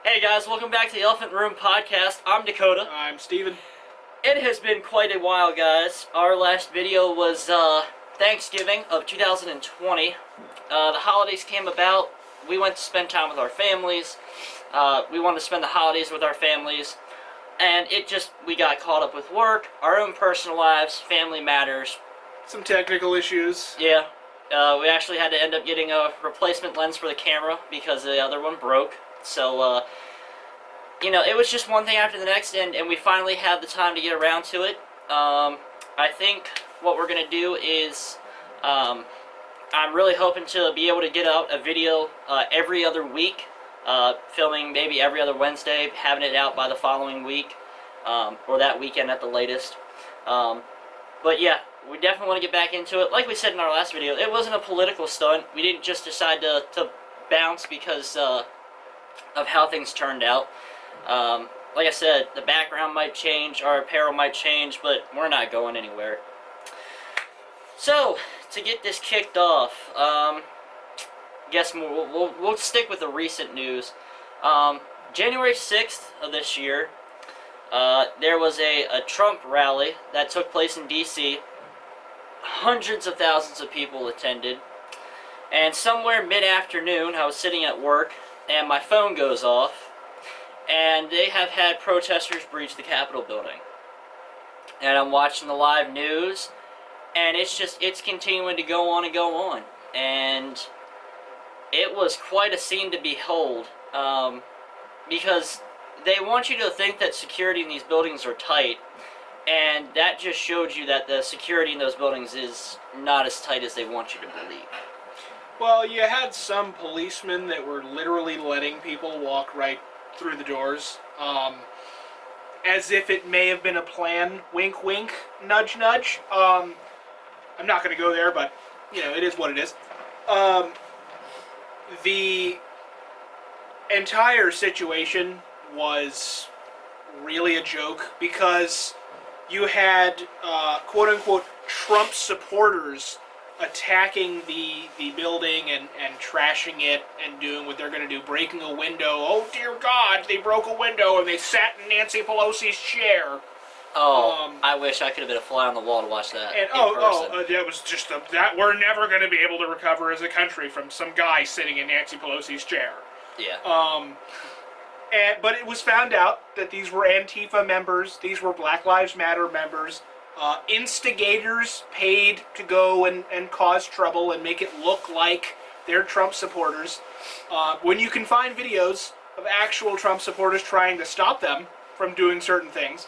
Hey guys, welcome back to the Elephant Room Podcast. I'm Dakota. I'm Steven. It has been quite a while, guys. Our last video was Thanksgiving of 2020. The holidays came about. We went to spend time with our families. We wanted to spend the holidays with our families. And we got caught up with work, our own personal lives, family matters. Some technical issues. Yeah. We actually had to end up getting a replacement lens for the camera because the other one broke. So, it was just one thing after the next, and we finally had the time to get around to it. I think what we're going to do is, I'm really hoping to be able to get out a video every other week, filming maybe every other Wednesday, having it out by the following week, or that weekend at the latest. But yeah, we definitely want to get back into it. Like we said in our last video, it wasn't a political stunt. We didn't just decide to bounce because of how things turned out. Like I said, the background might change, our apparel might change, but we're not going anywhere. So, to get this kicked off, guess we'll stick with the recent news. January 6th of this year, there was a Trump rally that took place in D.C. Hundreds of thousands of people attended. And somewhere mid-afternoon, I was sitting at work, and my phone goes off, and they have had protesters breach the Capitol building. And I'm watching the live news, and it's continuing to go on and go on. And it was quite a scene to behold, because they want you to think that security in these buildings are tight, and that just showed you that the security in those buildings is not as tight as they want you to believe. Well, you had some policemen that were literally letting people walk right through the doors, as if it may have been a plan. Wink, wink, nudge, nudge. I'm not going to go there, but, it is what it is. The entire situation was really a joke because you had, quote-unquote, Trump supporters attacking the building and trashing it and doing what they're going to do, breaking a window. Oh, dear God, they broke a window and they sat in Nancy Pelosi's chair. Oh, I wish I could have been a fly on the wall to watch that and that was just that we're never going to be able to recover as a country from some guy sitting in Nancy Pelosi's chair. Yeah. But it was found out that these were Antifa members, these were Black Lives Matter members, instigators paid to go and cause trouble and make it look like they're Trump supporters. When you can find videos of actual Trump supporters trying to stop them from doing certain things.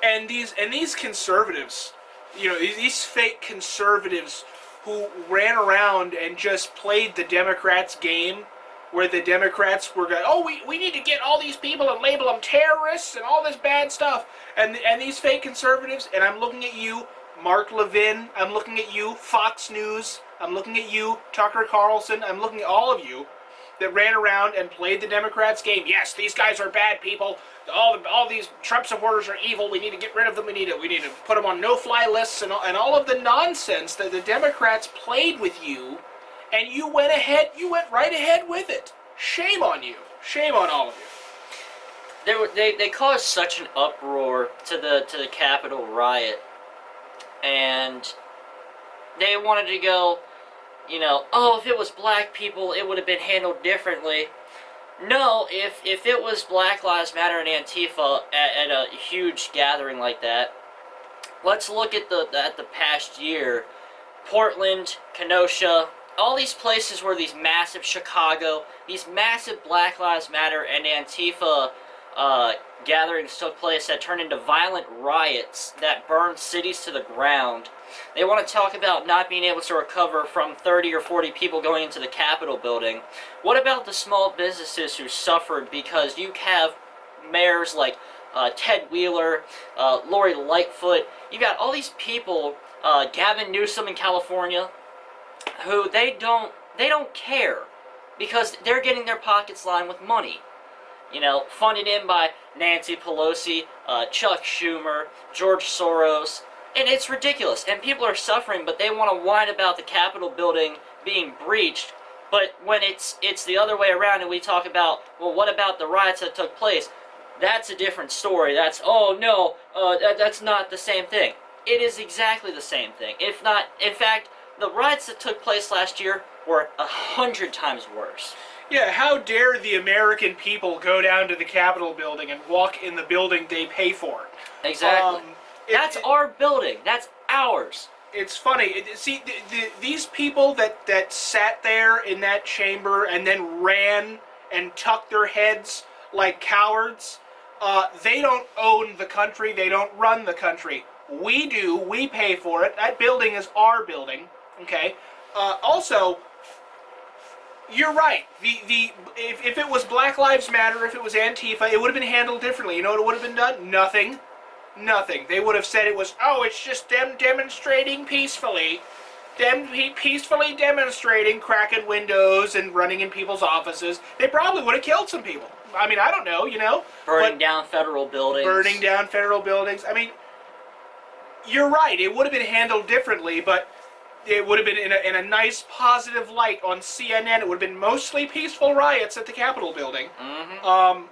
And these conservatives, these fake conservatives who ran around and just played the Democrats' game, where the Democrats were going, oh, we need to get all these people and label them terrorists and all this bad stuff. And these fake conservatives, and I'm looking at you, Mark Levin, I'm looking at you, Fox News, I'm looking at you, Tucker Carlson, I'm looking at all of you that ran around and played the Democrats' game. Yes, these guys are bad people. All these Trump supporters are evil. We need to get rid of them. We need to put them on no-fly lists and all of the nonsense that the Democrats played with you. And you went right ahead with it. Shame on you. Shame on all of you. They caused such an uproar to the Capitol riot, and they wanted to go, oh, if it was black people, it would have been handled differently. No, if it was Black Lives Matter and Antifa at a huge gathering like that, let's look at the past year. Portland, Kenosha, all these places where these massive Chicago, these massive Black Lives Matter and Antifa gatherings took place that turned into violent riots that burned cities to the ground. They want to talk about not being able to recover from 30 or 40 people going into the Capitol building. What about the small businesses who suffered because you have mayors like Ted Wheeler, Lori Lightfoot, you got all these people, Gavin Newsom in California, who they don't care because they're getting their pockets lined with money. Funded in by Nancy Pelosi, Chuck Schumer, George Soros, and it's ridiculous. And people are suffering, but they want to whine about the Capitol building being breached But when it's the other way around, and we talk about, well, what about the riots that took place? That's a different story. That's, oh no, that's not the same thing. It is exactly the same thing. If not, in fact, the riots that took place last year were 100 times worse. Yeah, how dare the American people go down to the Capitol building and walk in the building they pay for? Exactly. That's our building. That's ours. It's funny. See, these people that sat there in that chamber and then ran and tucked their heads like cowards, they don't own the country. They don't run the country. We do. We pay for it. That building is our building. Okay. Also, you're right. If it was Black Lives Matter, if it was Antifa, it would have been handled differently. You know what would have been done? Nothing. Nothing. They would have said it was, oh, it's just them demonstrating peacefully. Them peacefully demonstrating, cracking windows and running in people's offices. They probably would have killed some people. I mean, I don't know, you know. Burning down federal buildings. Burning down federal buildings. I mean, you're right. It would have been handled differently, but it would have been in a nice positive light on CNN. It would have been mostly peaceful riots at the Capitol building. Mm-hmm.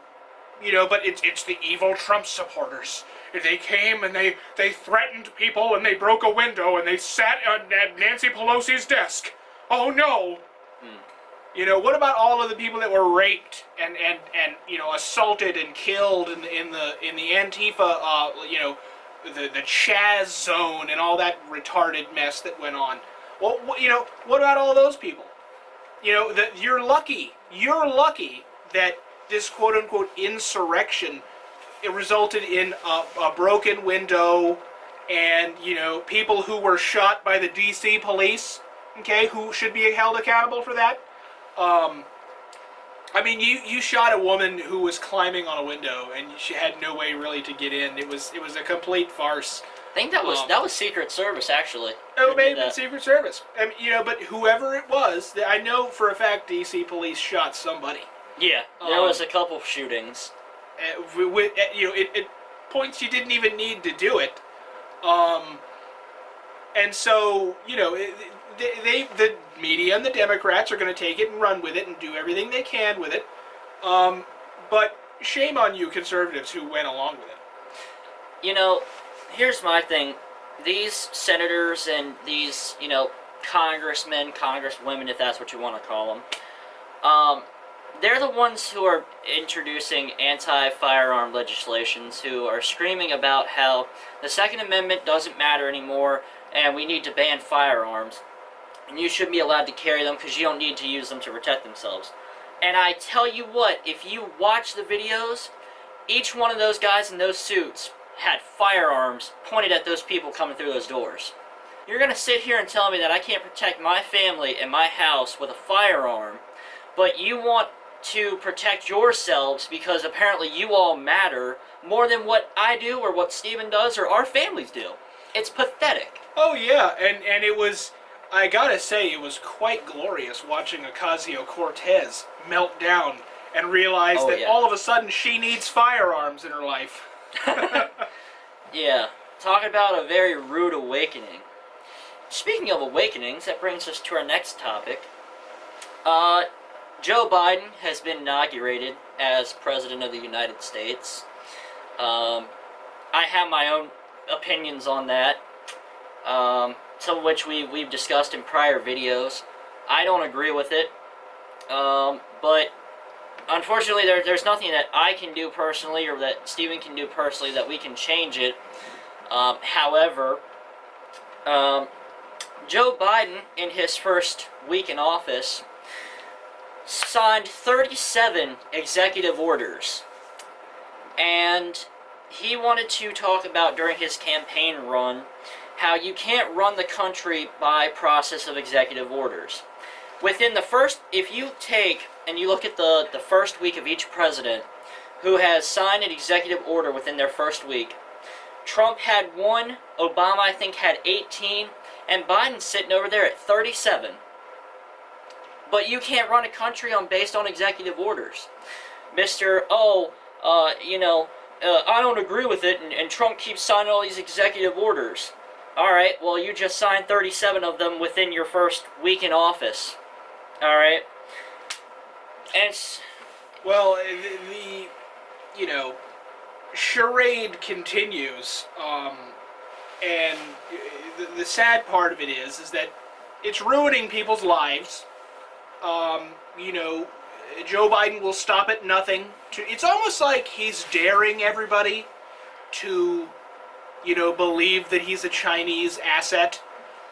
You know, but it's the evil Trump supporters. They came and they threatened people and they broke a window and they sat at Nancy Pelosi's desk. Oh no! You know, what about all of the people that were raped and you know, assaulted and killed in the Antifa you know, the Chaz zone and all that retarded mess that went on? Well, you know, what about all those people? You know, that you're lucky that this quote-unquote insurrection, it resulted in a broken window and, you know, people who were shot by the D.C. police, okay, who should be held accountable for that. I mean, you shot a woman who was climbing on a window and she had no way really to get in. It was a complete farce. I think that was Secret Service, actually. Oh, maybe the Secret Service. I mean, you know, but whoever it was, I know for a fact D.C. police shot somebody. Yeah, there was a couple shootings. You know, it points you didn't even need to do it. And so, you know, the media and the Democrats are going to take it and run with it and do everything they can with it. But shame on you conservatives who went along with it. You know, here's my thing. These senators and these, you know, congressmen, congresswomen, if that's what you want to call them, they're the ones who are introducing anti-firearm legislations, who are screaming about how the Second Amendment doesn't matter anymore and we need to ban firearms. And you shouldn't be allowed to carry them because you don't need to use them to protect themselves. And I tell you what, if you watch the videos, each one of those guys in those suits had firearms pointed at those people coming through those doors. You're going to sit here and tell me that I can't protect my family and my house with a firearm, but you want to protect yourselves because apparently you all matter more than what I do or what Steven does or our families do. It's pathetic. Oh yeah, and it was, I gotta say, it was quite glorious watching Ocasio-Cortez melt down and realize that all of a sudden she needs firearms in her life. Yeah, talk about a very rude awakening. Speaking of awakenings, that brings us to our next topic. Joe Biden has been inaugurated as President of the United States. I have my own opinions on that, some of which we've discussed in prior videos. I don't agree with it, but unfortunately there's nothing that I can do personally or that Steven can do personally that we can change it. However, Joe Biden, in his first week in office, signed 37 executive orders, and he wanted to talk about during his campaign run how you can't run the country by process of executive orders. Within the first, if you take and you look at the first week of each president who has signed an executive order within their first week, Trump had 1, Obama I think had 18, and Biden's sitting over there at 37. But you can't run a country based on executive orders. I don't agree with it, and Trump keeps signing all these executive orders. Alright, well, you just signed 37 of them within your first week in office. All right, and it's Well, the you know charade continues, and the sad part of it is that it's ruining people's lives. Um, you know, Joe Biden will stop at nothing. It's almost like he's daring everybody to, believe that he's a Chinese asset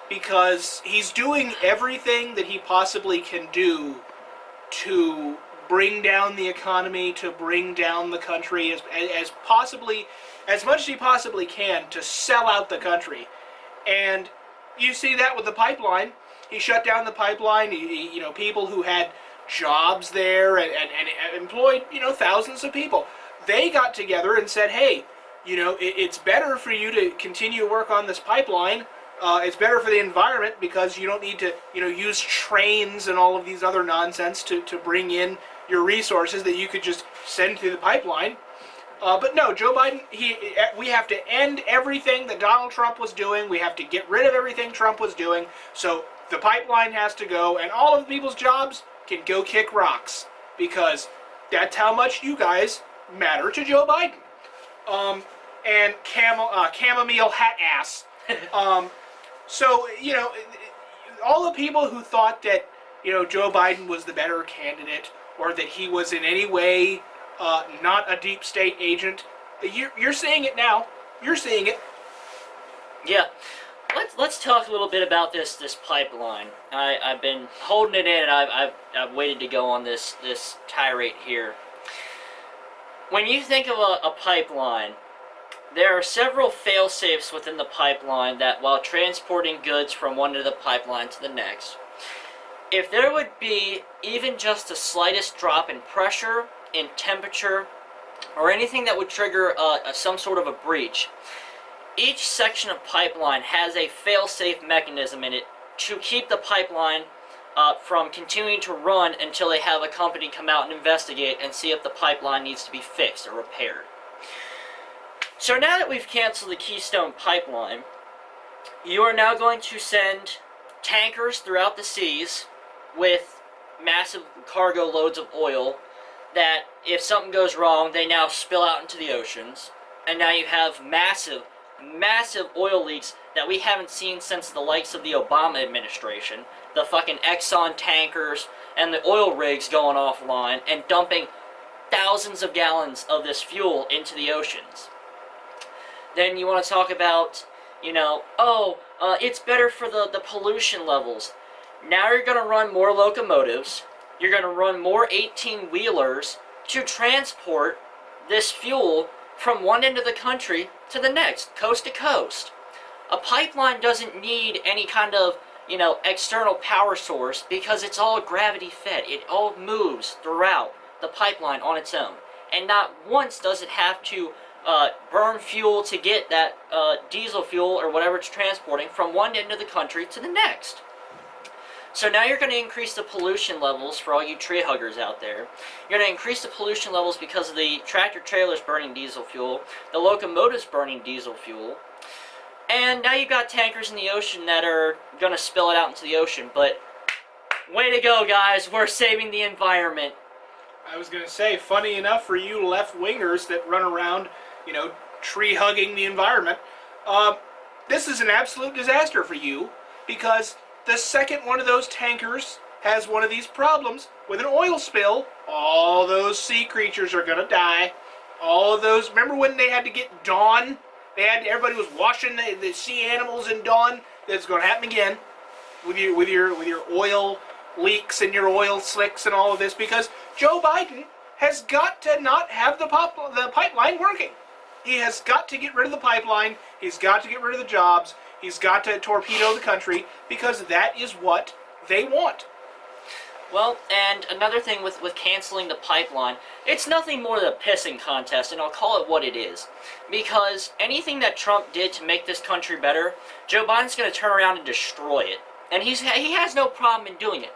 because he's doing everything that he possibly can do to bring down the economy, to bring down the country as much as he possibly can to sell out the country. And you see that with the pipeline. He shut down the pipeline. People who had jobs there and employed, thousands of people. They got together and said, hey, it's better for you to continue to work on this pipeline. It's better for the environment because you don't need to, use trains and all of these other nonsense to bring in your resources that you could just send through the pipeline. But no, Joe Biden, we have to end everything that Donald Trump was doing. We have to get rid of everything Trump was doing. So the pipeline has to go, and all of the people's jobs can go kick rocks because that's how much you guys matter to Joe Biden. And chamomile hat ass. So, all the people who thought that, Joe Biden was the better candidate or that he was in any way not a deep state agent, you're seeing it now. You're seeing it. yeah. Let's talk a little bit about this pipeline. I've been holding it in, and I've waited to go on this tirade here. When you think of a pipeline, there are several fail-safes within the pipeline that, while transporting goods from one end of the pipeline to the next, if there would be even just the slightest drop in pressure, in temperature, or anything that would trigger some sort of a breach, each section of pipeline has a fail-safe mechanism in it to keep the pipeline from continuing to run until they have a company come out and investigate and see if the pipeline needs to be fixed or repaired. So now that we've canceled the Keystone Pipeline, you are now going to send tankers throughout the seas with massive cargo loads of oil that, if something goes wrong, they now spill out into the oceans. And now you have massive oil leaks that we haven't seen since the likes of the Obama administration. The fucking Exxon tankers and the oil rigs going offline and dumping thousands of gallons of this fuel into the oceans. Then you want to talk about, it's better for the pollution levels. Now you're going to run more locomotives. You're going to run more 18-wheelers to transport this fuel from one end of the country to the next, coast to coast. A pipeline doesn't need any kind of, external power source because it's all gravity fed. It all moves throughout the pipeline on its own. And not once does it have to burn fuel to get that diesel fuel or whatever it's transporting from one end of the country to the next. So now you're going to increase the pollution levels for all you tree huggers out there. You're going to increase the pollution levels because of the tractor trailers burning diesel fuel, the locomotives burning diesel fuel, and now you've got tankers in the ocean that are going to spill it out into the ocean. But way to go, guys. We're saving the environment. I was going to say, funny enough for you left-wingers that run around, tree-hugging the environment, this is an absolute disaster for you because the second one of those tankers has one of these problems with an oil spill, all those sea creatures are going to die. All of those, remember when they had to get Dawn? Everybody was washing the sea animals in Dawn. That's going to happen again with your oil leaks and your oil slicks and all of this because Joe Biden has got to not have the pipeline working. He has got to get rid of the pipeline. He's got to get rid of the jobs. He's got to torpedo the country because that is what they want. Well, and another thing with canceling the pipeline, it's nothing more than a pissing contest, and I'll call it what it is. Because anything that Trump did to make this country better, Joe Biden's going to turn around and destroy it. And he has no problem in doing it.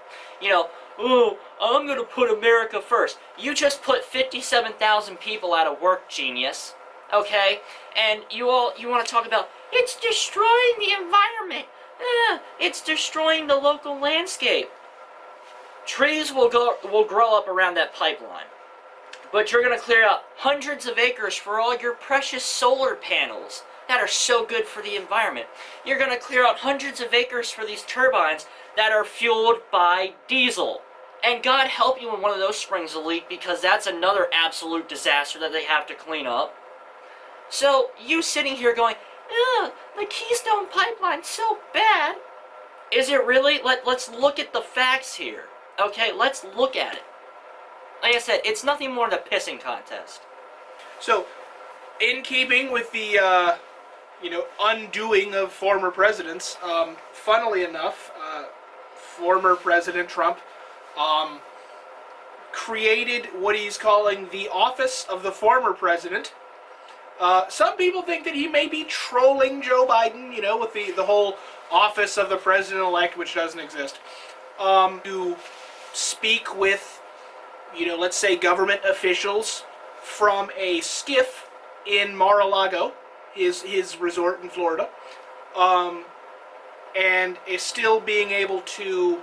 Oh, I'm going to put America first. You just put 57,000 people out of work, genius. Okay? And you want to talk about, it's destroying the environment. It's destroying the local landscape. trees will grow up around that pipeline. But you're going to clear out hundreds of acres for all your precious solar panels that are so good for the environment. You're going to clear out hundreds of acres for these turbines that are fueled by diesel. And God help you when one of those springs a leak, because that's another absolute disaster that they have to clean up. So you sitting here going, ugh, the Keystone Pipeline's so bad. Is it really? Let's look at the facts here. Okay, let's look at it. Like I said, it's nothing more than a pissing contest. So, in keeping with the, undoing of former presidents, funnily enough, former President Trump created what he's calling the office of the former president. Some people think that he may be trolling Joe Biden, with the whole office of the president-elect, which doesn't exist, to speak with, let's say government officials from a skiff in Mar-a-Lago, his resort in Florida, and is still being able to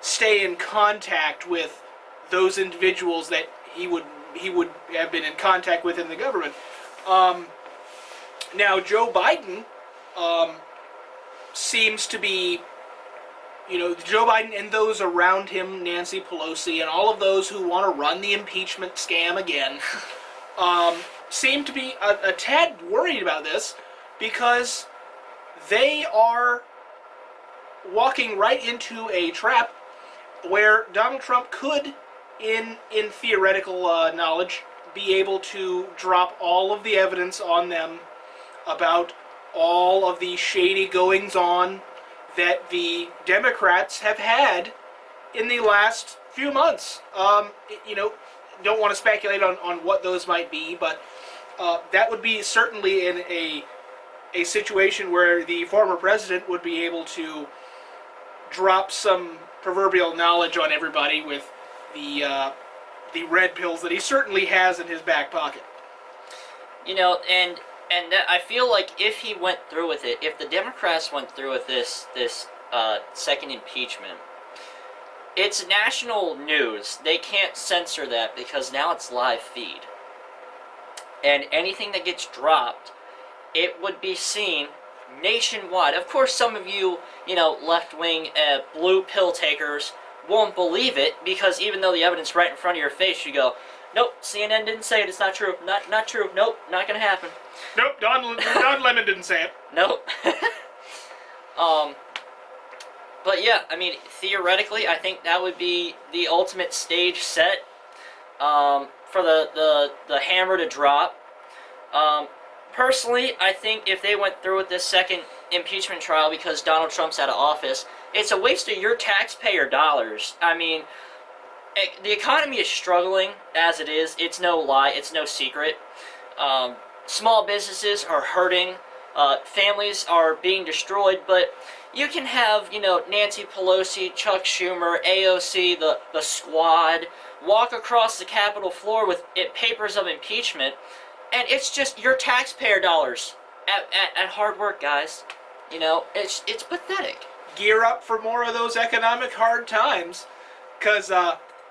stay in contact with those individuals that he would have been in contact with in the government. Now, Joe Biden seems to be, Joe Biden and those around him, Nancy Pelosi, and all of those who want to run the impeachment scam again, seem to be a tad worried about this, because they are walking right into a trap where Donald Trump could, in theoretical knowledge, be able to drop all of the evidence on them about all of the shady goings-on that the Democrats have had in the last few months. Don't want to speculate on what those might be, but that would be certainly in a situation where the former president would be able to drop some proverbial knowledge on everybody with the red pills that he certainly has in his back pocket. And that, I feel like if he went through with it, if the Democrats went through with this second impeachment, it's national news. They can't censor that because now it's live feed. And anything that gets dropped, it would be seen nationwide. Of course, some of you, left-wing blue pill takers won't believe it, because even though the evidence right in front of your face, you go, nope, CNN didn't say it, it's not true, not true, nope, not gonna happen. Nope, Don Lemon didn't say it. Nope. But yeah, theoretically, I think that would be the ultimate stage set for the hammer to drop. Personally, I think if they went through with this second impeachment trial because Donald Trump's out of office, it's a waste of your taxpayer dollars. The economy is struggling as it is. It's no lie. It's no secret. Small businesses are hurting. Families are being destroyed. But you can have, Nancy Pelosi, Chuck Schumer, AOC, the squad, walk across the Capitol floor with papers of impeachment, and it's just your taxpayer dollars at hard work, guys. It's pathetic. Gear up for more of those economic hard times, because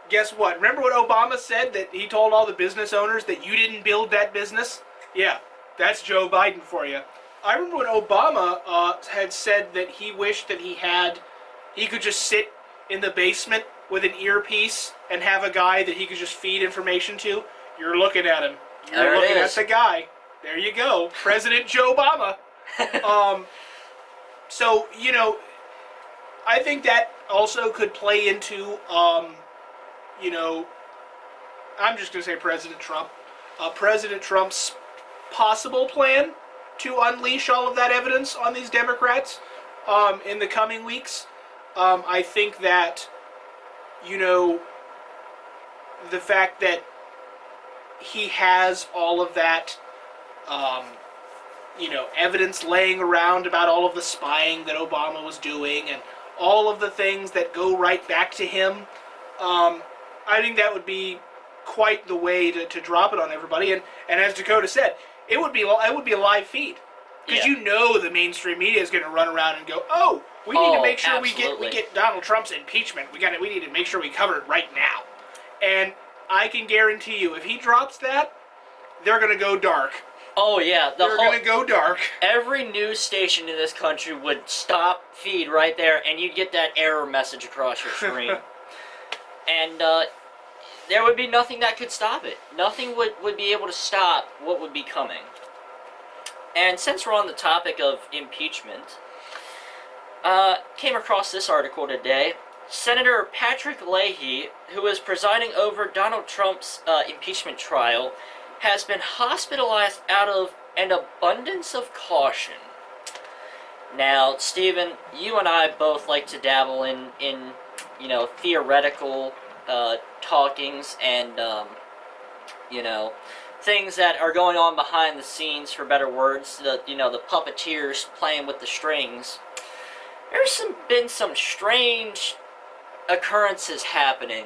guess what? Remember what Obama said, that he told all the business owners that you didn't build that business? Yeah, that's Joe Biden for you. I remember when Obama had said that he wished that he could just sit in the basement with an earpiece and have a guy that he could just feed information to. You're looking at him. You're looking at the guy. There you go. President Joe Obama. So, I think that also could play into, I'm just going to say President Trump. President Trump's possible plan to unleash all of that evidence on these Democrats in the coming weeks. I think that, the fact that he has all of that, evidence laying around about all of the spying that Obama was doing and all of the things that go right back to him, I think that would be quite the way to drop it on everybody. And as Dakota said, it would be a live feed. Because Yeah. you know the mainstream media is going to run around and go, "Oh, we need to make sure we absolutely. get Donald Trump's impeachment. We need to make sure we cover it right now." And I can guarantee you, if he drops that, they're going to go dark. Oh yeah, They're going to go dark. every news station in this country would stop feed right there, and you'd get that error message across your screen. And there would be nothing that could stop it. Nothing would be able to stop what would be coming. And since we're on the topic of impeachment, came across this article today. Senator Patrick Leahy, who is presiding over Donald Trump's impeachment trial, has been hospitalized out of an abundance of caution. Now, Stephen, you and I both like to dabble in theoretical talkings and, things that are going on behind the scenes, for better words, the puppeteers playing with the strings. There's been some strange occurrences happening.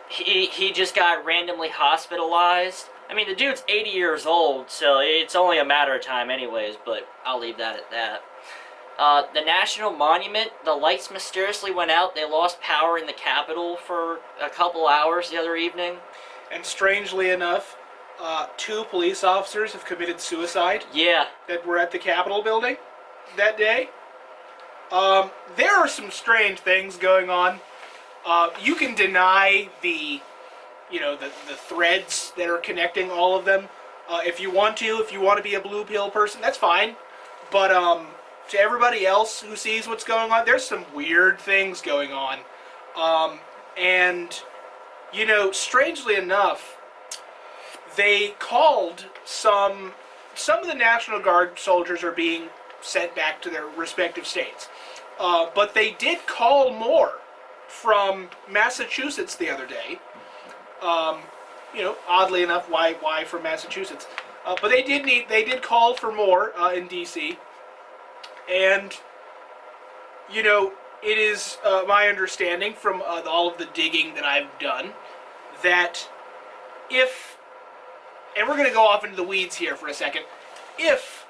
He just got randomly hospitalized. I mean, the dude's 80 years old, so it's only a matter of time anyways, but I'll leave that at that. The National Monument, the lights mysteriously went out. They lost power in the Capitol for a couple hours the other evening. And strangely enough, 2 police officers have committed suicide Yeah. that were at the Capitol building that day. There are some strange things going on. You can deny the threads that are connecting all of them. If you want to be a blue pill person, that's fine. But to everybody else who sees what's going on, there's some weird things going on. And strangely enough, they called some of the National Guard soldiers are being sent back to their respective states. But they did call more from Massachusetts the other day. Oddly enough, why from Massachusetts? But they did call for more in D.C. And it is my understanding from all of the digging that I've done that and we're going to go off into the weeds here for a second, if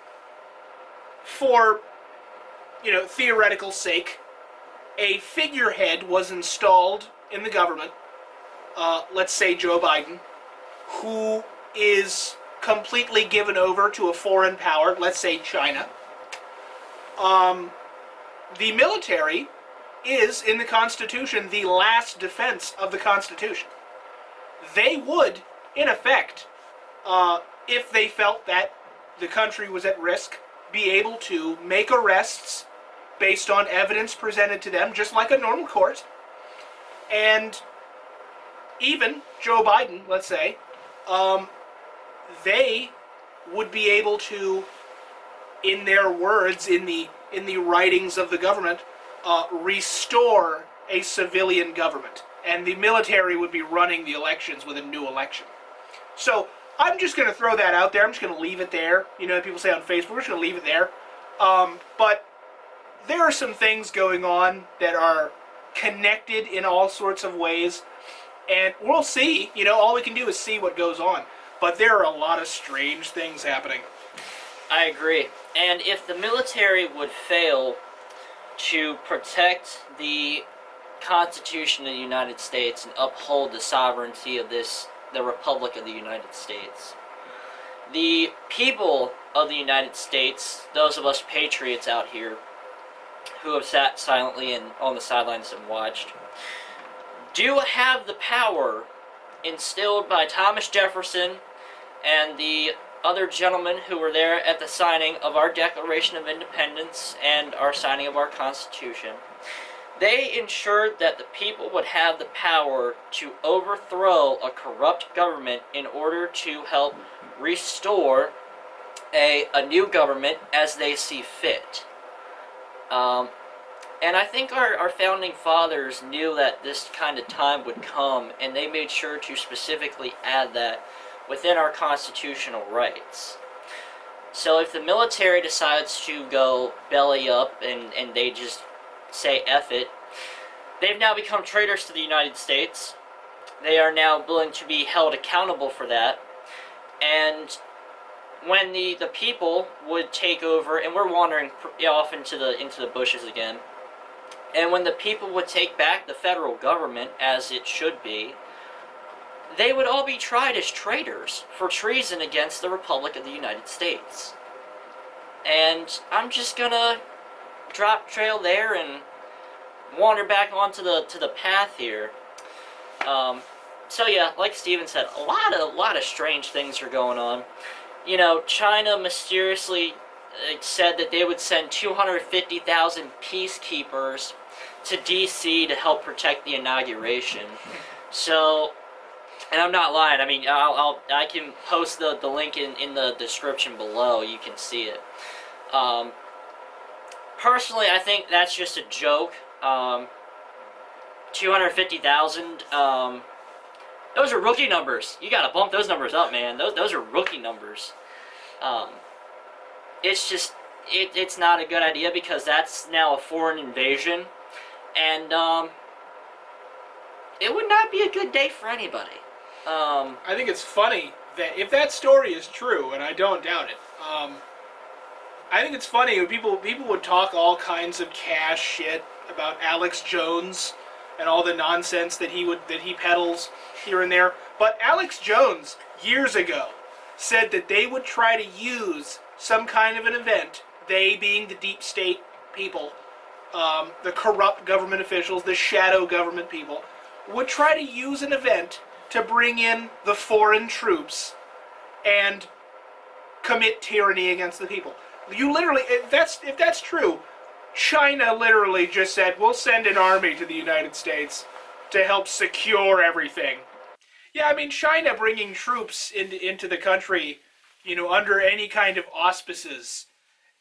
for theoretical sake, a figurehead was installed in the government, let's say Joe Biden, who is completely given over to a foreign power, let's say China, the military is, in the Constitution, the last defense of the Constitution. They would, in effect, if they felt that the country was at risk, be able to make arrests based on evidence presented to them, just like a normal court. And even Joe Biden, let's say, they would be able to, in their words, in the writings of the government, restore a civilian government. And the military would be running the elections with a new election. So I'm just going to throw that out there. I'm just going to leave it there. People say on Facebook, we're just going to leave it there. But there are some things going on that are connected in all sorts of ways. And we'll see. All we can do is see what goes on. But there are a lot of strange things happening. I agree. And if the military would fail to protect the Constitution of the United States and uphold the sovereignty of the Republic of the United States, the people of the United States, those of us patriots out here who have sat silently and on the sidelines and watched, do have the power instilled by Thomas Jefferson and the other gentlemen who were there at the signing of our Declaration of Independence and our signing of our Constitution. They ensured that the people would have the power to overthrow a corrupt government in order to help restore a new government as they see fit. And I think our founding fathers knew that this kind of time would come, and they made sure to specifically add that within our constitutional rights. So if the military decides to go belly up and they just say F it, they've now become traitors to the United States. They are now willing to be held accountable for that. And when the people would take over, and we're wandering off into the bushes again, and when the people would take back the federal government as it should be, they would all be tried as traitors for treason against the Republic of the United States. And I'm just gonna drop trail there and wander back onto the path here. So yeah, like Steven said, a lot of strange things are going on. You know, China mysteriously said that they would send 250,000 peacekeepers to D.C. to help protect the inauguration. So, and I'm not lying. I mean, I can post the link in the description below. You can see it. Personally, I think that's just a joke. 250,000. Those are rookie numbers. You gotta bump those numbers up, man. Those are rookie numbers. It's just it's not a good idea because that's now a foreign invasion, and it would not be a good day for anybody. I think it's funny that if that story is true, and I don't doubt it, I think it's funny when people would talk all kinds of cash shit about Alex Jones and all the nonsense that he peddles here and there. But Alex Jones years ago said that they would try to use some kind of an event, they being the deep state people, the corrupt government officials, the shadow government people, would try to use an event to bring in the foreign troops and commit tyranny against the people. You literally, if that's true, China literally just said, we'll send an army to the United States to help secure everything. Yeah, I mean, China bringing troops into the country, you know, under any kind of auspices,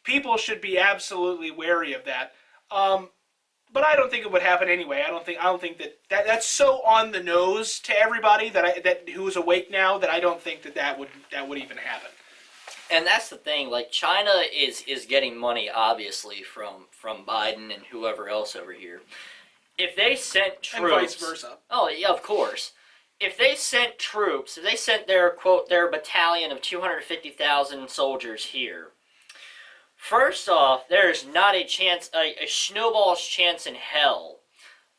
people should be absolutely wary of that. But I don't think it would happen anyway. I don't think that's so on the nose to everybody that who's awake now that I don't think that would even happen. And that's the thing, like, China is getting money, obviously, from Biden and whoever else over here. If they sent troops... And vice versa. Oh, yeah, of course. If they sent troops, if they sent their, quote, their battalion of 250,000 soldiers here, first off, there's not a chance, a snowball's chance in hell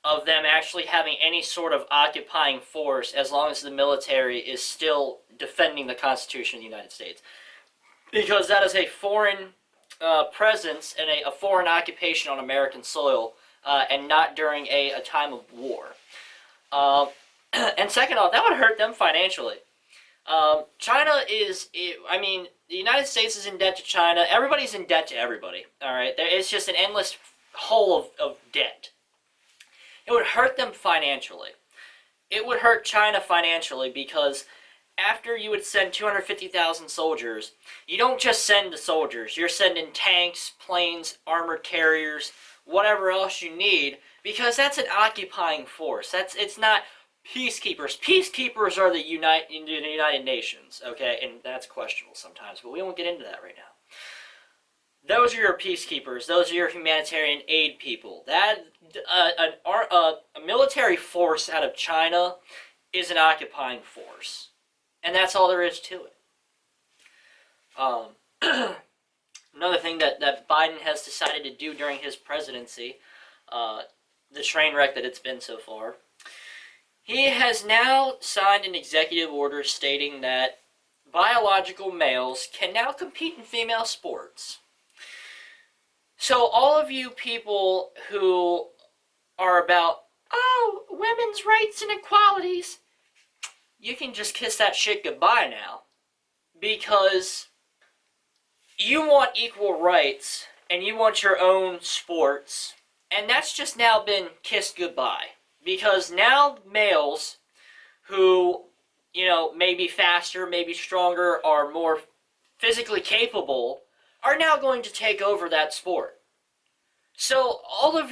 of them actually having any sort of occupying force as long as the military is still defending the Constitution of the United States. Because that is a foreign presence and a foreign occupation on American soil, and not during a time of war. And second off, that would hurt them financially. China is, I mean, the United States is in debt to China. Everybody's in debt to everybody, all right? It's just an endless hole of debt. It would hurt them financially. It would hurt China financially because after you would send 250,000 soldiers, you don't just send the soldiers. You're sending tanks, planes, armored carriers, whatever else you need, because that's an occupying force. It's not peacekeepers. Peacekeepers are the United Nations, okay? And that's questionable sometimes, but we won't get into that right now. Those are your peacekeepers. Those are your humanitarian aid people. That a military force out of China is an occupying force. And that's all there is to it. Another thing that Biden has decided to do during his presidency, the train wreck that it's been so far, he has now signed an executive order stating that biological males can now compete in female sports. So all of you people who are about, oh, women's rights and equalities, you can just kiss that shit goodbye now. Because you want equal rights and you want your own sports, and that's just now been kissed goodbye. Because now males who, you know, may be faster, maybe stronger, are more physically capable, are now going to take over that sport. So all of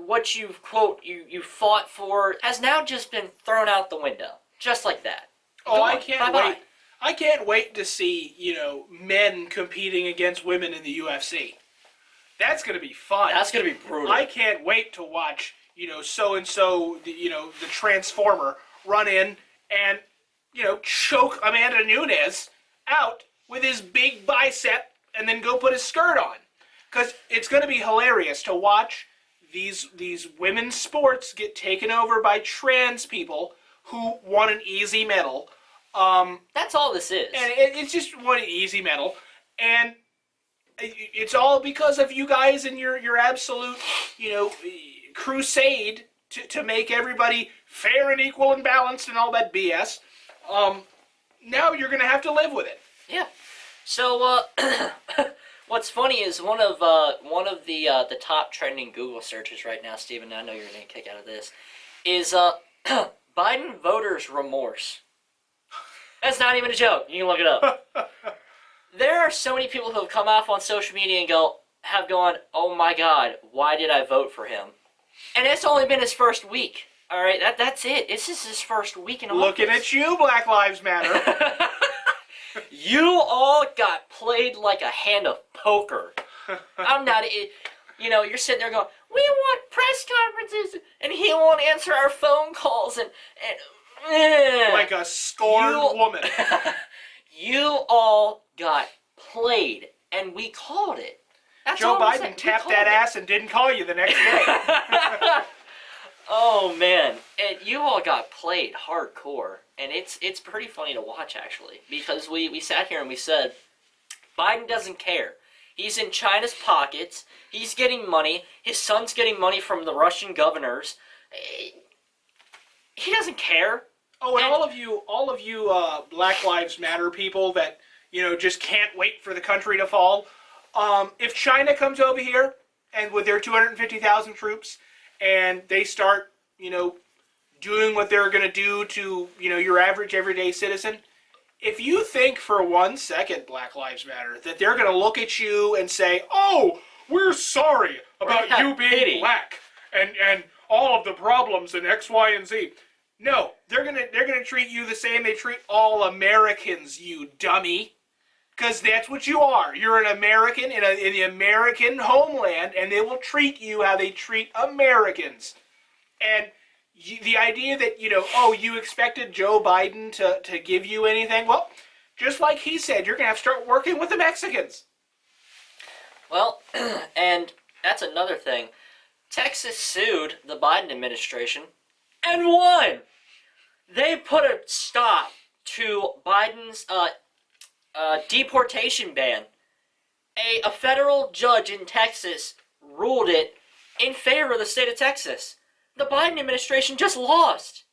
what you've, quote, you fought for has now just been thrown out the window. Just like that. Oh, I can't wait. I can't wait to see, you know, men competing against women in the UFC. That's going to be fun. That's going to be brutal. I can't wait to watch, you know, so-and-so, you know, the Transformer run in and, you know, choke Amanda Nunes out with his big bicep and then go put his skirt on. Because it's going to be hilarious to watch these women's sports get taken over by trans people who want an easy medal. That's all this is. And it's just one easy medal. And it's all because of you guys and your absolute, crusade to make everybody fair and equal and balanced and all that BS. Now you're going to have to live with it. Yeah. So, what's funny is one of the top trending Google searches right now, Stephen, I know you're going to kick out of this, is Biden voters' remorse. That's not even a joke. You can look it up. There are so many people who have come off on social media and have gone, oh my God, why did I vote for him? And it's only been his first week. All right, that's it. This is his first week in office. Looking at you, Black Lives Matter. You all got played like a hand of poker. I'm not, you're sitting there going, we want press conferences, and he won't answer our phone calls, and like a scorned woman. You all got played, and we called it. That's Joe all I'm saying. Biden tapped that ass and didn't call you the next day. Oh man, and you all got played hardcore, and it's pretty funny to watch actually, because we sat here and we said, Biden doesn't care. He's in China's pockets. He's getting money. His son's getting money from the Russian governors. He doesn't care. Oh, and all of you Black Lives Matter people that just can't wait for the country to fall. If China comes over here and with their 250,000 troops, and they start, doing what they're going to do to, your average everyday citizen, if you think for 1 second, Black Lives Matter, that they're going to look at you and say, oh, we're sorry about you being black and all of the problems in X, Y, and Z. No, they're gonna treat you the same they treat all Americans, you dummy. Because that's what you are. You're an American in the American homeland, and they will treat you how they treat Americans. And the idea that, you expected Joe Biden to give you anything, well, just like he said, you're going to have to start working with the Mexicans. Well, and that's another thing. Texas sued the Biden administration and won. They put a stop to Biden's deportation ban. A federal judge in Texas ruled it in favor of the state of Texas. The Biden administration just lost.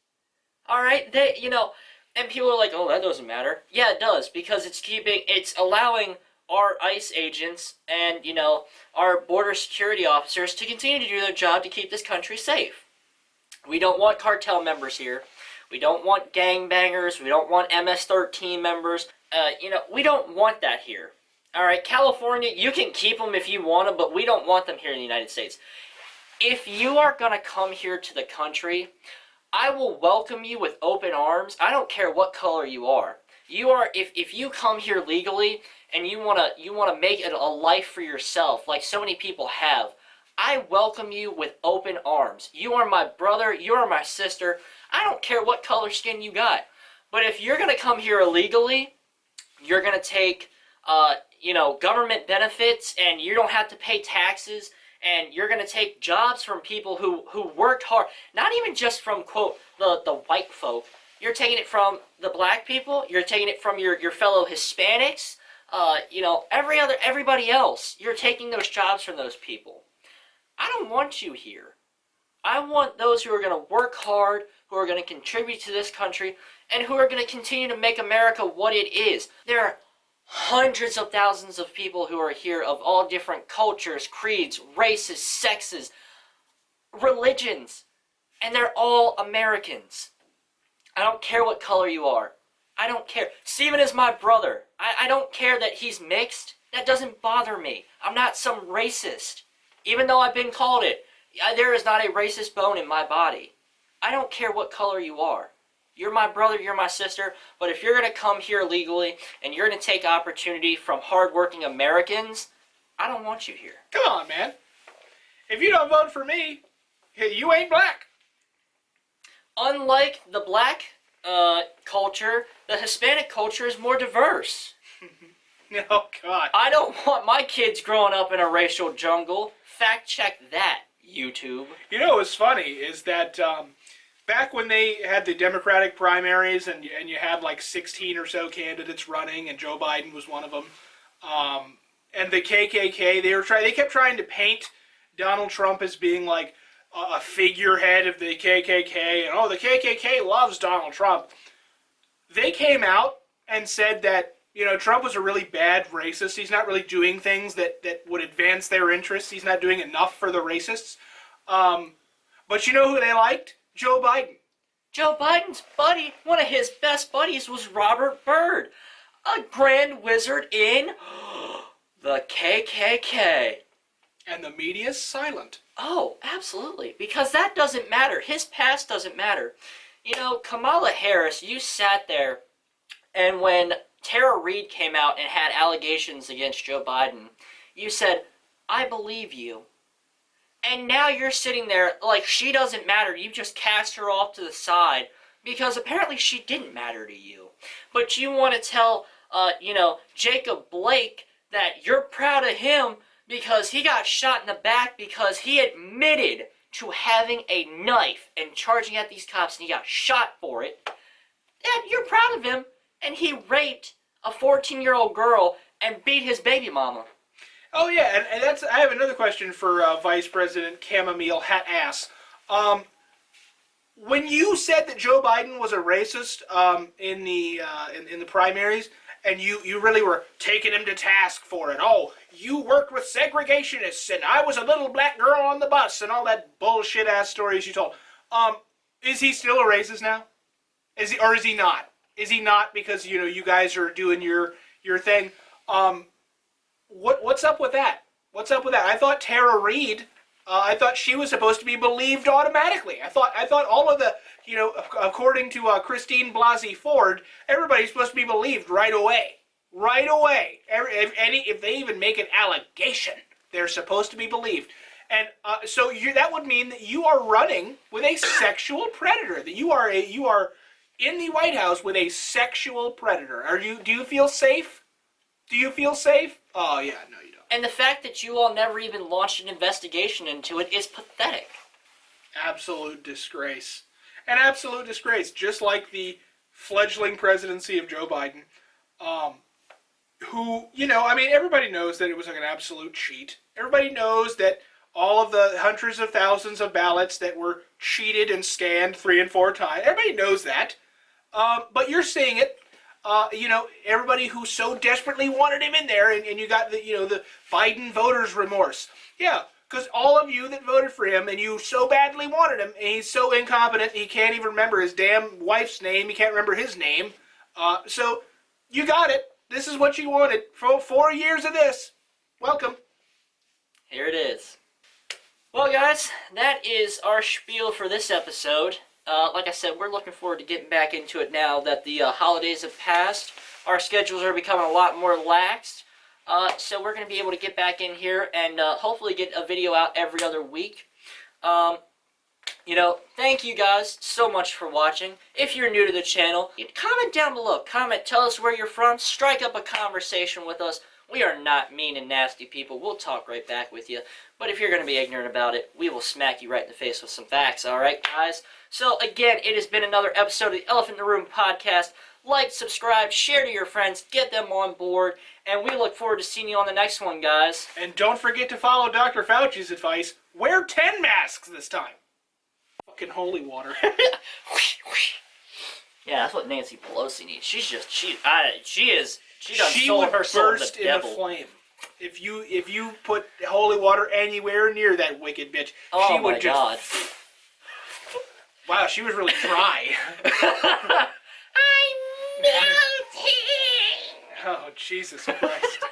All right, and people are like, "Oh, that doesn't matter." Yeah, it does, because it's allowing our ICE agents and our border security officers to continue to do their job to keep this country safe. We don't want cartel members here. We don't want gangbangers. We don't want MS-13 members. We don't want that here. All right, California, you can keep them if you want them, but we don't want them here in the United States. If you are going to come here to the country, I will welcome you with open arms. I don't care what color you are. If you come here legally and you want to make it a life for yourself, like so many people have, I welcome you with open arms. You are my brother. You are my sister. I don't care what color skin you got. But if you're going to come here illegally, you're going to take, government benefits, and you don't have to pay taxes, and you're going to take jobs from people who worked hard. Not even just from, quote, the white folk. You're taking it from the black people. You're taking it from your fellow Hispanics. Everybody else. You're taking those jobs from those people. I don't want you here. I want those who are going to work hard, who are going to contribute to this country, and who are going to continue to make America what it is. There are hundreds of thousands of people who are here of all different cultures, creeds, races, sexes, religions, and they're all Americans. I don't care what color you are. I don't care. Steven is my brother. I don't care that he's mixed. That doesn't bother me. I'm not some racist. Even though I've been called it, there is not a racist bone in my body. I don't care what color you are. You're my brother, you're my sister, but if you're going to come here legally and you're going to take opportunity from hardworking Americans, I don't want you here. Come on, man. If you don't vote for me, you ain't black. Unlike the black culture, the Hispanic culture is more diverse. Oh, God. I don't want my kids growing up in a racial jungle. Fact check that, YouTube. You know what's funny is that back when they had the Democratic primaries and you had like 16 or so candidates running and Joe Biden was one of them, and the KKK, they kept trying to paint Donald Trump as being like a figurehead of the KKK, and oh, the KKK loves Donald Trump. They came out and said that, Trump was a really bad racist. He's not really doing things that would advance their interests. He's not doing enough for the racists. But you know who they liked? Joe Biden. Joe Biden's buddy, one of his best buddies, was Robert Byrd, a grand wizard in the KKK. And the media's silent. Oh, absolutely. Because that doesn't matter. His past doesn't matter. Kamala Harris, you sat there, and when Tara Reid came out and had allegations against Joe Biden, you said, I believe you. And now you're sitting there like she doesn't matter. You just cast her off to the side because apparently she didn't matter to you. But you want to tell, Jacob Blake that you're proud of him because he got shot in the back because he admitted to having a knife and charging at these cops and he got shot for it. Dad, you're proud of him. And he raped a 14-year-old girl and beat his baby mama. Oh, yeah, and I have another question for Vice President Chamomile Hat Ass. When you said that Joe Biden was a racist in the primaries, and you really were taking him to task for it. Oh, you worked with segregationists, and I was a little black girl on the bus, and all that bullshit-ass stories you told. Is he still a racist now? Is he, or is he not? Is he not because, you guys are doing your thing? What's up with that? What's up with that? I thought Tara Reid, I thought she was supposed to be believed automatically. I thought all of the, according to Christine Blasey Ford, everybody's supposed to be believed right away. Right away. If they even make an allegation, they're supposed to be believed. And so that would mean that you are running with a sexual predator. That you are in the White House with a sexual predator. Do you feel safe? Do you feel safe? Oh, yeah, no, you don't. And the fact that you all never even launched an investigation into it is pathetic. Absolute disgrace. An absolute disgrace. Just like the fledgling presidency of Joe Biden, who, everybody knows that it was like an absolute cheat. Everybody knows that all of the hundreds of thousands of ballots that were cheated and scanned 3 and 4 times. Everybody knows that. But you're seeing it. Everybody who so desperately wanted him in there, and you got the Biden voters' remorse. Yeah, because all of you that voted for him, and you so badly wanted him, and he's so incompetent, he can't even remember his damn wife's name, he can't remember his name. So, you got it. This is what you wanted. For 4 years of this. Welcome. Here it is. Well, guys, that is our spiel for this episode. Like I said, we're looking forward to getting back into it now that the holidays have passed. Our schedules are becoming a lot more laxed. So we're going to be able to get back in here and hopefully get a video out every other week. Thank you guys so much for watching. If you're new to the channel, comment down below. Comment, tell us where you're from. Strike up a conversation with us. We are not mean and nasty people. We'll talk right back with you. But if you're going to be ignorant about it, we will smack you right in the face with some facts, alright, guys? So, again, it has been another episode of the Elephant in the Room podcast. Like, subscribe, share to your friends, get them on board, and we look forward to seeing you on the next one, guys. And don't forget to follow Dr. Fauci's advice. Wear 10 masks this time. Fucking holy water. Yeah, that's what Nancy Pelosi needs. She done sold her would soul to burst the in devil. a flame. If you put holy water anywhere near that wicked bitch, Oh she would my just... God. Wow, she was really dry. I'm melting! Oh, Jesus Christ.